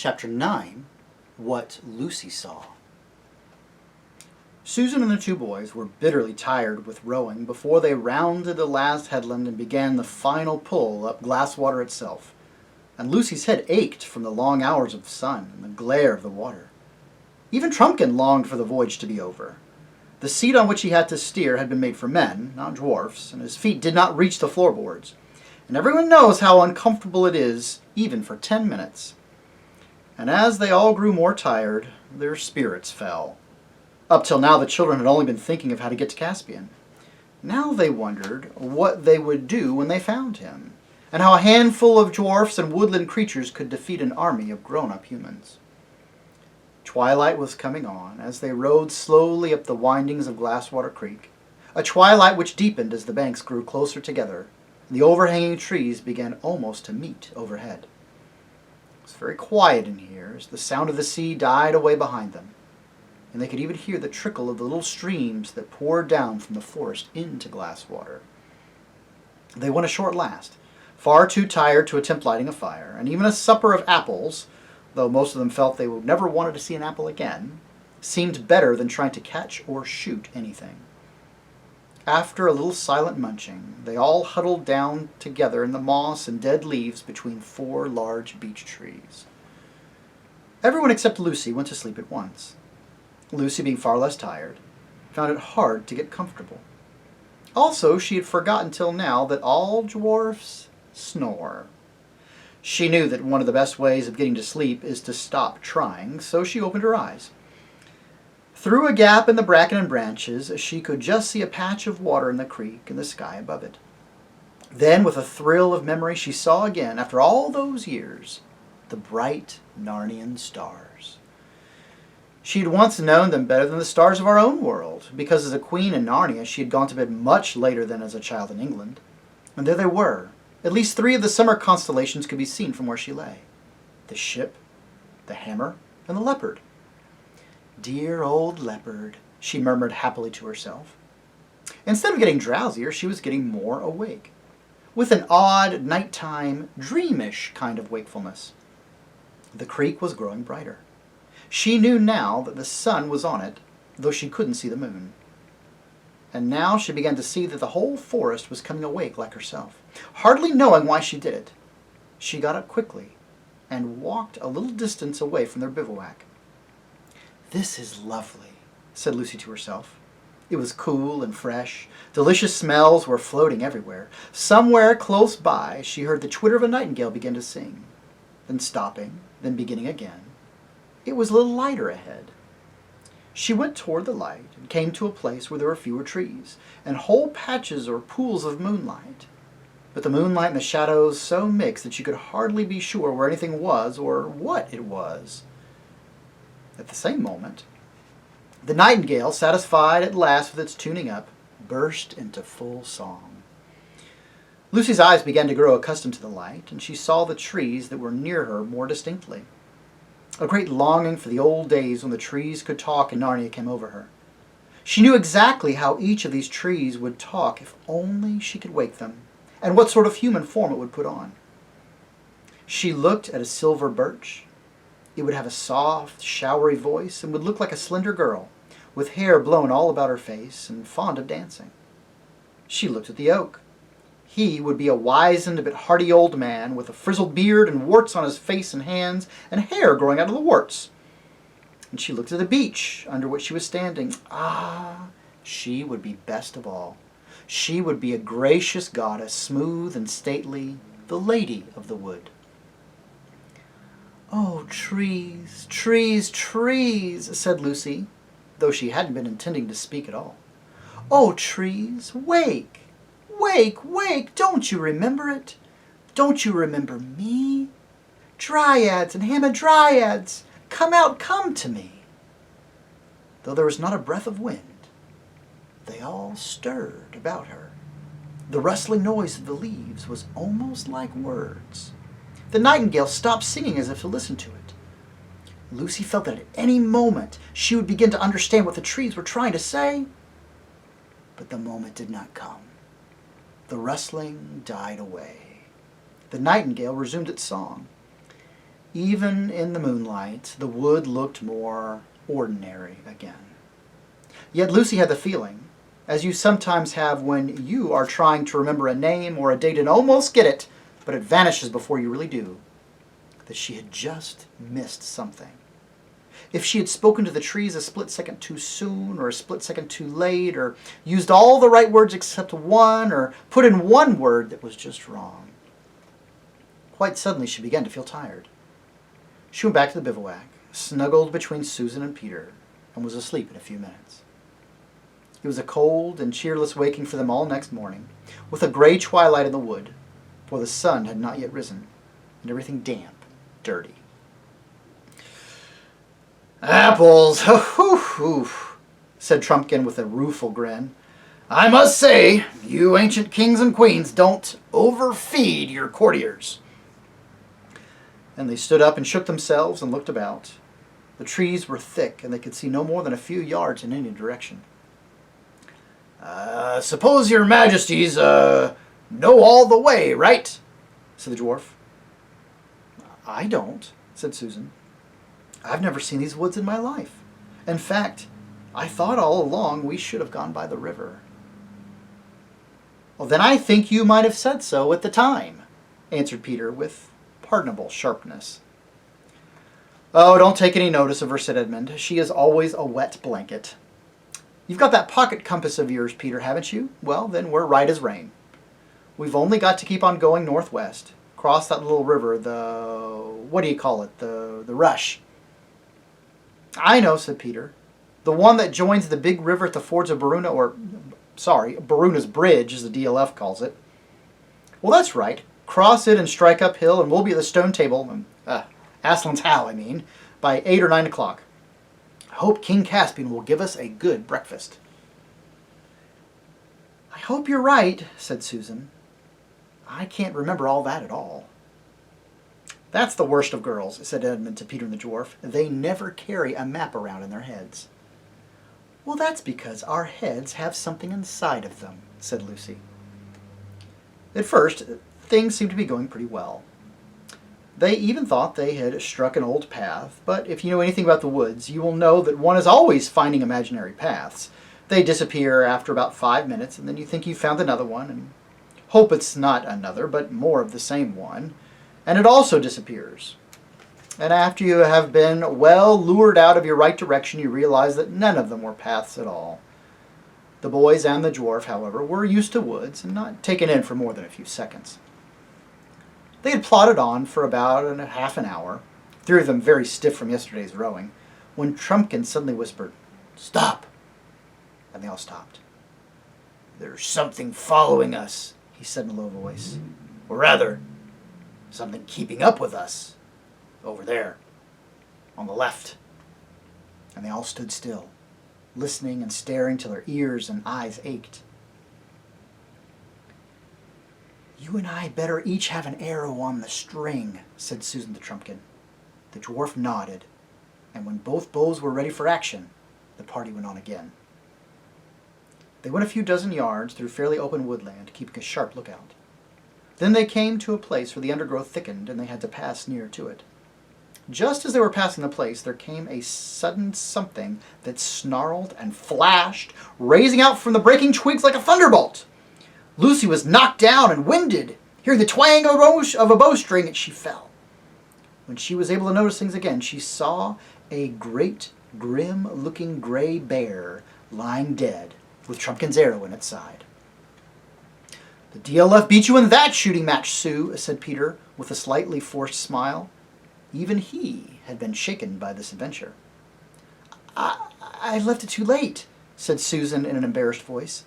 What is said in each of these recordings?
Chapter 9, What Lucy Saw. Susan and the two boys were bitterly tired with rowing before they rounded the last headland and began the final pull up Glasswater itself, and Lucy's head ached from the long hours of sun and the glare of the water. Even Trumpkin longed for the voyage to be over. The seat on which he had to steer had been made for men, not dwarfs, and his feet did not reach the floorboards, and everyone knows how uncomfortable it is, even for 10 minutes. And as they all grew more tired, their spirits fell. Up till now the children had only been thinking of how to get to Caspian. Now they wondered what they would do when they found him, and how a handful of dwarfs and woodland creatures could defeat an army of grown-up humans. Twilight was coming on as they rowed slowly up the windings of Glasswater Creek, a twilight which deepened as the banks grew closer together, and the overhanging trees began almost to meet overhead. It was very quiet in here as the sound of the sea died away behind them, and they could even hear the trickle of the little streams that poured down from the forest into Glasswater. They went ashore at last, far too tired to attempt lighting a fire, and even a supper of apples, though most of them felt they would never wanted to see an apple again, seemed better than trying to catch or shoot anything. After a little silent munching, they all huddled down together in the moss and dead leaves between 4 large beech trees. Everyone except Lucy went to sleep at once. Lucy, being far less tired, found it hard to get comfortable. Also, she had forgotten till now that all dwarfs snore. She knew that one of the best ways of getting to sleep is to stop trying, so she opened her eyes. Through a gap in the bracken and branches, she could just see a patch of water in the creek and the sky above it. Then, with a thrill of memory, she saw again, after all those years, the bright Narnian stars. She had once known them better than the stars of our own world, because as a queen in Narnia she had gone to bed much later than as a child in England. And there they were. At least 3 of the summer constellations could be seen from where she lay. The ship, the hammer, and the leopard. Dear old leopard, she murmured happily to herself. Instead of getting drowsier, she was getting more awake, with an odd, nighttime, dreamish kind of wakefulness. The creek was growing brighter. She knew now that the sun was on it, though she couldn't see the moon. And now she began to see that the whole forest was coming awake like herself. Hardly knowing why she did it, she got up quickly and walked a little distance away from their bivouac. "This is lovely," said Lucy to herself. It was cool and fresh. Delicious smells were floating everywhere. Somewhere close by she heard the twitter of a nightingale begin to sing, then stopping, then beginning again. It was a little lighter ahead. She went toward the light and came to a place where there were fewer trees and whole patches or pools of moonlight. But the moonlight and the shadows so mixed that she could hardly be sure where anything was or what it was. At the same moment, the nightingale, satisfied at last with its tuning up, burst into full song. Lucy's eyes began to grow accustomed to the light, and she saw the trees that were near her more distinctly. A great longing for the old days when the trees could talk in Narnia came over her. She knew exactly how each of these trees would talk if only she could wake them, and what sort of human form it would put on. She looked at a silver birch. It would have a soft, showery voice and would look like a slender girl, with hair blown all about her face and fond of dancing. She looked at the oak. He would be a wizened but hearty old man with a frizzled beard and warts on his face and hands and hair growing out of the warts. And she looked at the beech under which she was standing. Ah, she would be best of all. She would be a gracious goddess, smooth and stately, the lady of the wood. "Oh, trees, trees, trees," said Lucy, though she hadn't been intending to speak at all. "Oh, trees, wake! Wake, wake! Don't you remember it? Don't you remember me? Dryads and hamadryads, come out, come to me." Though there was not a breath of wind, they all stirred about her. The rustling noise of the leaves was almost like words. The nightingale stopped singing as if to listen to it. Lucy felt that at any moment she would begin to understand what the trees were trying to say. But the moment did not come. The rustling died away. The nightingale resumed its song. Even in the moonlight, the wood looked more ordinary again. Yet Lucy had the feeling, as you sometimes have when you are trying to remember a name or a date and almost get it, but it vanishes before you really do, that she had just missed something. If she had spoken to the trees a split second too soon, or a split second too late, or used all the right words except one, or put in one word that was just wrong. Quite suddenly she began to feel tired. She went back to the bivouac, snuggled between Susan and Peter, and was asleep in a few minutes. It was a cold and cheerless waking for them all next morning, with a gray twilight in the wood, for the sun had not yet risen, and everything damp, dirty. "Apples, hoo-hoo-hoo," said Trumpkin with a rueful grin. "I must say, you ancient kings and queens don't overfeed your courtiers." And they stood up and shook themselves and looked about. The trees were thick, and they could see no more than a few yards in any direction. "Suppose your majesties, know all the way, right?" said the dwarf. "I don't," said Susan. "I've never seen these woods in my life. In fact, I thought all along we should have gone by the river." "Well, then I think you might have said so at the time," answered Peter with pardonable sharpness. "Oh, don't take any notice of her," said Edmund. "She is always a wet blanket. You've got that pocket compass of yours, Peter, haven't you? Well, then we're right as rain. We've only got to keep on going northwest, cross that little river, what do you call it, the Rush." "I know," said Peter. "The one that joins the big river at the fords of Baruna's Bridge, as the DLF calls it." "Well, that's right. Cross it and strike uphill, and we'll be at the stone table, Aslan's How, I mean, by 8 or 9 o'clock. I hope King Caspian will give us a good breakfast." "I hope you're right," said Susan. "I can't remember all that at all." "That's the worst of girls," said Edmund to Peter and the dwarf. "They never carry a map around in their heads." "Well, that's because our heads have something inside of them," said Lucy. At first, things seemed to be going pretty well. They even thought they had struck an old path, but if you know anything about the woods, you will know that one is always finding imaginary paths. They disappear after about 5 minutes, and then you think you've found another one, and hope it's not another, but more of the same one, and it also disappears. And after you have been well lured out of your right direction, you realize that none of them were paths at all. The boys and the dwarf, however, were used to woods, and not taken in for more than a few seconds. They had plodded on for about half an hour, 3 of them very stiff from yesterday's rowing, when Trumpkin suddenly whispered, "Stop!" And they all stopped. "There's something following us," he said in a low voice. "Or rather, something keeping up with us. Over there, on the left." And they all stood still, listening and staring till their ears and eyes ached. "You and I better each have an arrow on the string," said Susan to Trumpkin. The dwarf nodded, and when both bows were ready for action, the party went on again. They went a few dozen yards through fairly open woodland, keeping a sharp lookout. Then they came to a place where the undergrowth thickened, and they had to pass near to it. Just as they were passing the place, there came a sudden something that snarled and flashed, raising out from the breaking twigs like a thunderbolt. Lucy was knocked down and winded. Hearing the twang of a bowstring, she fell. When she was able to notice things again, she saw a great, grim-looking gray bear lying dead, with Trumpkin's arrow in its side. "The DLF beat you in that shooting match, Sue," said Peter, with a slightly forced smile. Even he had been shaken by this adventure. I left it too late," said Susan in an embarrassed voice.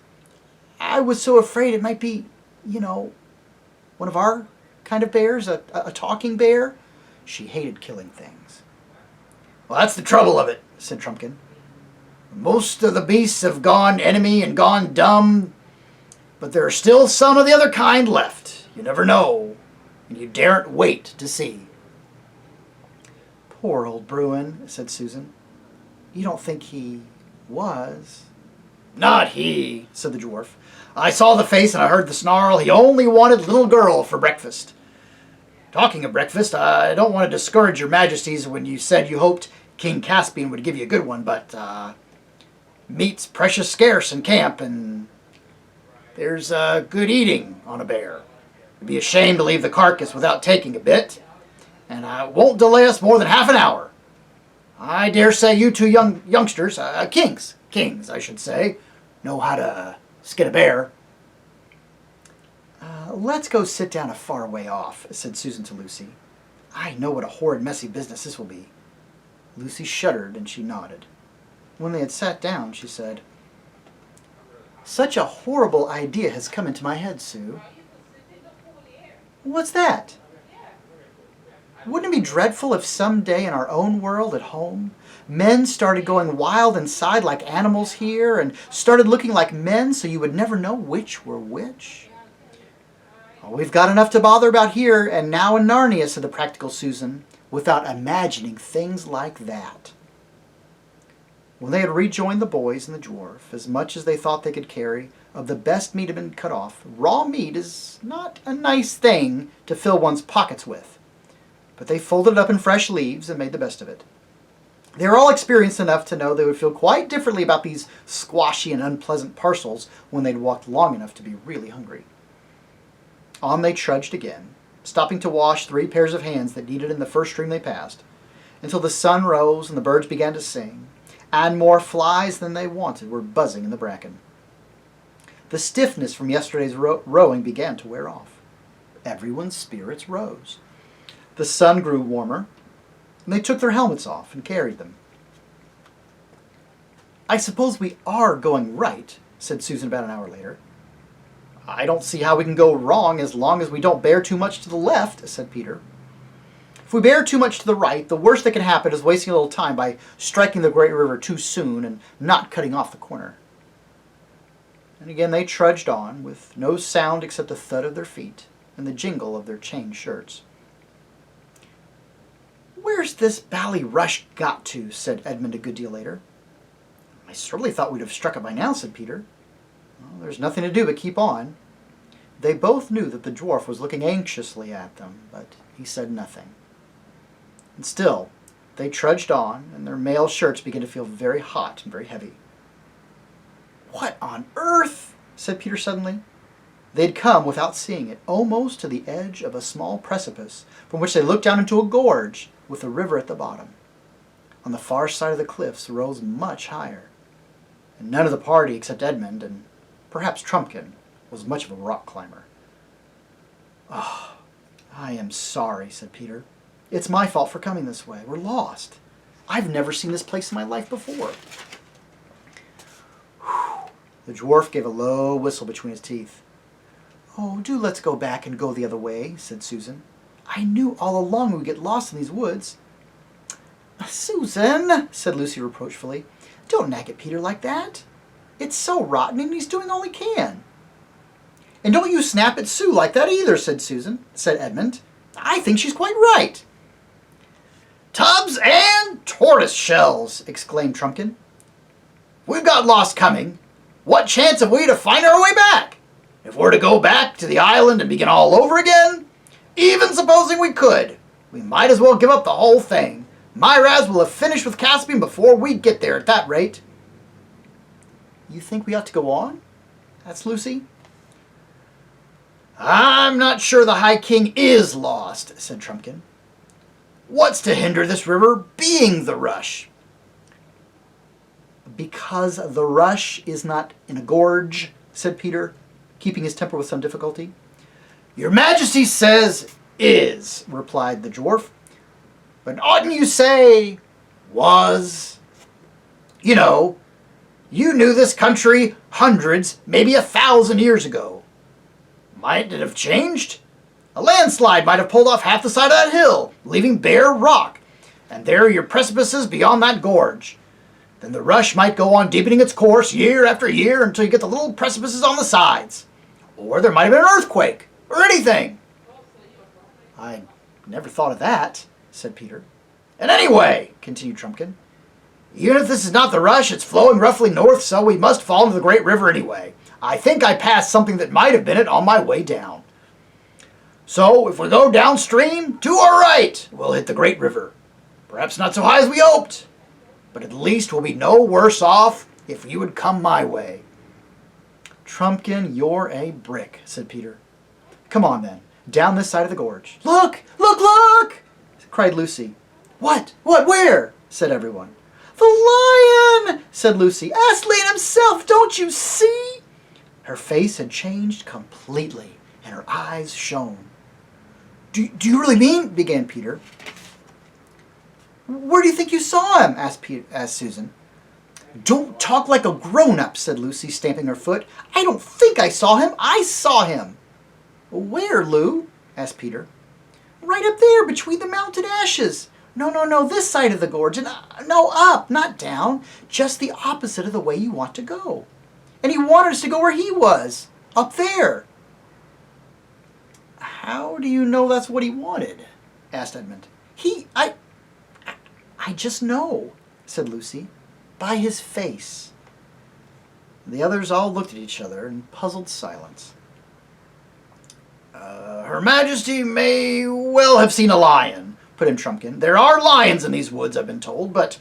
"I was so afraid it might be, one of our kind of bears, a talking bear." She hated killing things. "Well, that's the trouble of it," said Trumpkin. "Most of the beasts have gone enemy and gone dumb, but there are still some of the other kind left. You never know, and you daren't wait to see." "Poor old Bruin," said Susan. "You don't think he was?" "Not he," said the dwarf. "I saw the face and I heard the snarl. He only wanted little girl for breakfast. Talking of breakfast, I don't want to discourage your majesties when you said you hoped King Caspian would give you a good one, but meat's precious scarce in camp, and there's good eating on a bear. It'd be a shame to leave the carcass without taking a bit, and I won't delay us more than half an hour. I dare say you two youngsters, kings, I should say, know how to skin a bear. Let's go sit down a far way off, said Susan to Lucy. I know what a horrid, messy business this will be. Lucy shuddered and she nodded. When they had sat down, she said, Such a horrible idea has come into my head, Sue. What's that? Wouldn't it be dreadful if someday in our own world at home, men started going wild inside like animals here and started looking like men so you would never know which were which? Oh, we've got enough to bother about here and now in Narnia, said the practical Susan, without imagining things like that. When they had rejoined the boys and the dwarf, as much as they thought they could carry of the best meat had been cut off. Raw meat is not a nice thing to fill one's pockets with, but they folded it up in fresh leaves and made the best of it. They were all experienced enough to know they would feel quite differently about these squashy and unpleasant parcels when they'd walked long enough to be really hungry. On they trudged again, stopping to wash 3 pairs of hands that needed in the first stream they passed, until the sun rose and the birds began to sing, and more flies than they wanted were buzzing in the bracken. The stiffness from yesterday's rowing began to wear off. Everyone's spirits rose. The sun grew warmer, and they took their helmets off and carried them. I suppose we are going right, said Susan about an hour later. I don't see how we can go wrong as long as we don't bear too much to the left, said Peter. If we bear too much to the right, the worst that can happen is wasting a little time by striking the great river too soon and not cutting off the corner. And again they trudged on, with no sound except the thud of their feet and the jingle of their chain shirts. Where's this bally rush got to? Said Edmund a good deal later. I certainly thought we'd have struck it by now, said Peter. Well, there's nothing to do but keep on. They both knew that the dwarf was looking anxiously at them, but he said nothing. And still, they trudged on, and their mail shirts began to feel very hot and very heavy. What on earth? Said Peter suddenly. They had come, without seeing it, almost to the edge of a small precipice, from which they looked down into a gorge, with the river at the bottom. On the far side of the cliffs rose much higher, and none of the party except Edmund, and perhaps Trumpkin, was much of a rock climber. Oh, I am sorry, said Peter. It's my fault for coming this way. We're lost. I've never seen this place in my life before. Whew. The dwarf gave a low whistle between his teeth. Oh, do let's go back and go the other way, said Susan. I knew all along we'd get lost in these woods. Susan, said Lucy reproachfully, don't nag at Peter like that. It's so rotten and he's doing all he can. And don't you snap at Sue like that either, said Edmund. I think she's quite right. Tubs and tortoise shells, exclaimed Trumpkin. We've got lost coming. What chance have we to find our way back? If we're to go back to the island and begin all over again, even supposing we could, we might as well give up the whole thing. Myraz will have finished with Caspian before we get there at that rate. You think we ought to go on? Asked Lucy. I'm not sure the High King is lost, said Trumpkin. What's to hinder this river being the rush? Because the rush is not in a gorge, said Peter, keeping his temper with some difficulty. Your Majesty says is, replied the dwarf. But oughtn't you say was? You know, you knew this country hundreds, maybe 1,000 years ago. Might it have changed? A landslide might have pulled off half the side of that hill, leaving bare rock, and there are your precipices beyond that gorge. Then the rush might go on deepening its course year after year until you get the little precipices on the sides. Or there might have been an earthquake, or anything. I never thought of that, said Peter. And anyway, continued Trumpkin, even if this is not the rush, it's flowing roughly north, so we must fall into the great river anyway. I think I passed something that might have been it on my way down. So, if we go downstream, to our right, we'll hit the great river. Perhaps not so high as we hoped, but at least we'll be no worse off if you would come my way." "Trumpkin, you're a brick," said Peter. "Come on then, down this side of the gorge." "Look! Look! Look!" cried Lucy. "What? What? Where?" said everyone. "The lion!" said Lucy. "Aslan himself, don't you see?" Her face had changed completely, and her eyes shone. Do you really mean?" began Peter. "Where do you think you saw him?" asked Susan. "Don't talk like a grown-up," said Lucy, stamping her foot. "I don't think I saw him. I saw him." "Where, Lou?" asked Peter. "Right up there, between the mountain ashes. No, this side of the gorge. And no, up, not down. Just the opposite of the way you want to go. And he wanted us to go where he was, up there." "How do you know that's what he wanted?" asked Edmund. I just know," said Lucy, "by his face." The others all looked at each other in puzzled silence. Her Majesty may well have seen a lion," put in Trumpkin. "There are lions in these woods, I've been told, but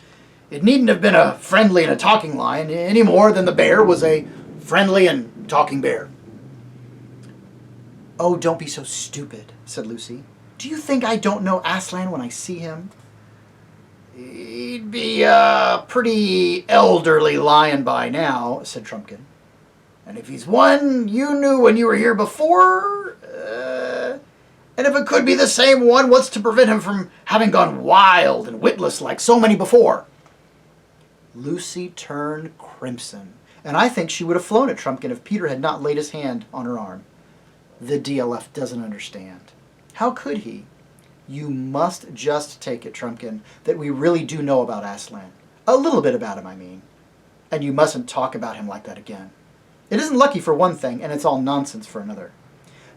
it needn't have been a friendly and a talking lion any more than the bear was a friendly and talking bear." "Oh, don't be so stupid," said Lucy. "Do you think I don't know Aslan when I see him?" "He'd be a pretty elderly lion by now," said Trumpkin. "And if he's one you knew when you were here before, and if it could be the same one, what's to prevent him from having gone wild and witless like so many before?" Lucy turned crimson, and I think she would have flown at Trumpkin if Peter had not laid his hand on her arm. "The DLF doesn't understand. How could he? You must just take it, Trumpkin, that we really do know about Aslan. A little bit about him, I mean. And you mustn't talk about him like that again. It isn't lucky for one thing, and it's all nonsense for another.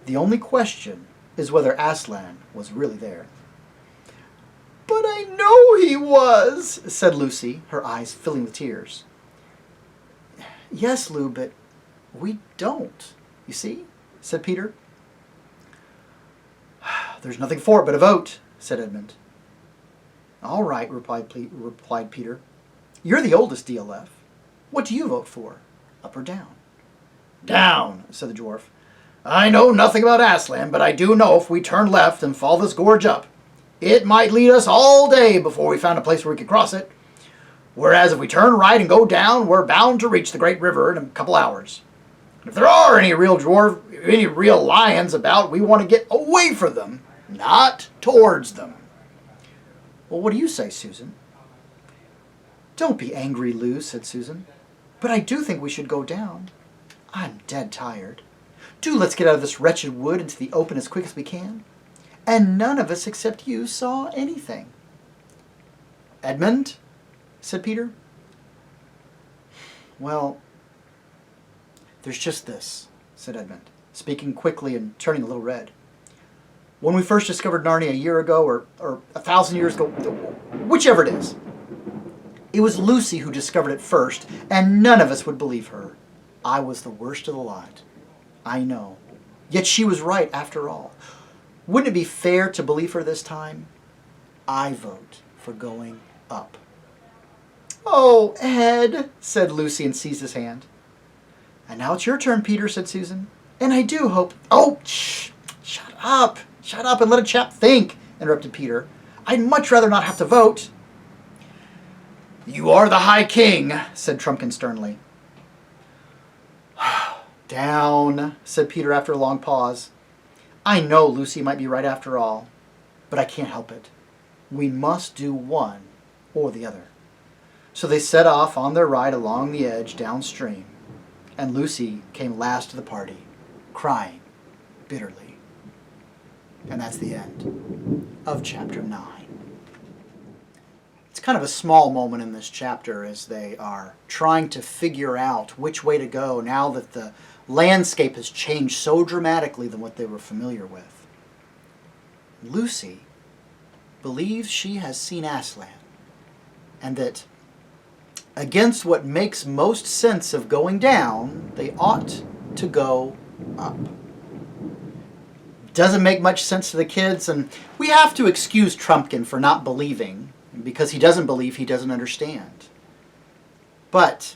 The only question is whether Aslan was really there." "But I know he was," said Lucy, her eyes filling with tears. "Yes, Lou, but we don't, you see?" said Peter. "There's nothing for it but a vote," said Edmund. "All right," replied Peter. "You're the oldest DLF. What do you vote for, up or down?" "Down," said the dwarf. "I know nothing about Aslan, but I do know if we turn left and follow this gorge up, it might lead us all day before we found a place where we could cross it. Whereas if we turn right and go down, we're bound to reach the great river in a couple hours. If there are any real lions about, we want to get away from them, not towards them." "Well, what do you say, Susan?" "Don't be angry, Lou," said Susan. "But I do think we should go down. I'm dead tired. Do let's get out of this wretched wood into the open as quick as we can. And none of us except you saw anything." "Edmund?" said Peter. "Well, there's just this," said Edmund, speaking quickly and turning a little red. "When we first discovered Narnia a year ago, or 1,000 years ago, whichever it is, it was Lucy who discovered it first, and none of us would believe her. I was the worst of the lot. I know. Yet she was right after all. Wouldn't it be fair to believe her this time? I vote for going up." "Oh, Ed," said Lucy and seized his hand. "And now it's your turn, Peter," said Susan. "And I do hope—" "Oh, shut up. Shut up and let a chap think," interrupted Peter. "I'd much rather not have to vote." "You are the High King," said Trumpkin sternly. "Down," said Peter after a long pause. "I know Lucy might be right after all, but I can't help it. We must do one or the other." So they set off on their ride along the edge downstream, and Lucy came last to the party, crying bitterly. And that's the end of chapter 9. It's kind of a small moment in this chapter as they are trying to figure out which way to go now that the landscape has changed so dramatically than what they were familiar with. Lucy believes she has seen Aslan, and that against what makes most sense of going down, they ought to go up. doesn't make much sense to the kids, and we have to excuse Trumpkin for not believing, because he doesn't believe, he doesn't understand. But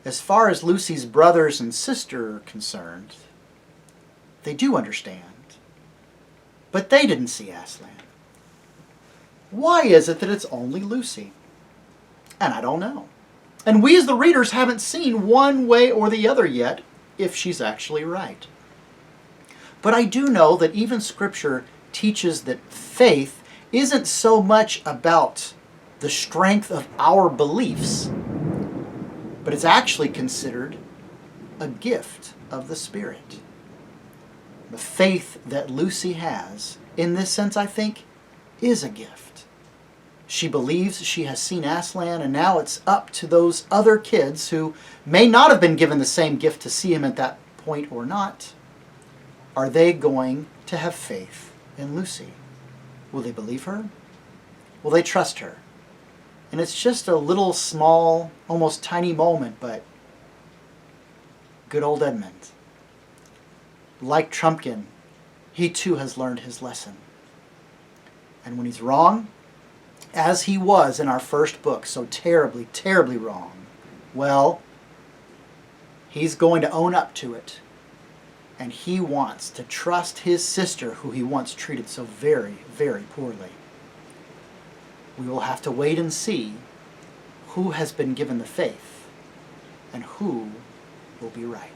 as far as Lucy's brothers and sister are concerned, they do understand. But they didn't see Aslan. Why is it that it's only Lucy? And I don't know. And we as the readers haven't seen one way or the other yet if she's actually right. But I do know that even Scripture teaches that faith isn't so much about the strength of our beliefs, but it's actually considered a gift of the Spirit. The faith that Lucy has, in this sense, I think, is a gift. She believes she has seen Aslan, and now it's up to those other kids who may not have been given the same gift to see him at that point or not. Are they going to have faith in Lucy? Will they believe her? Will they trust her? And it's just a little small, almost tiny moment, but good old Edmund, like Trumpkin, he too has learned his lesson. And when he's wrong, as he was in our first book, so terribly, terribly wrong, well, he's going to own up to it. And he wants to trust his sister, who he once treated so very, very poorly. We will have to wait and see who has been given the faith and who will be right.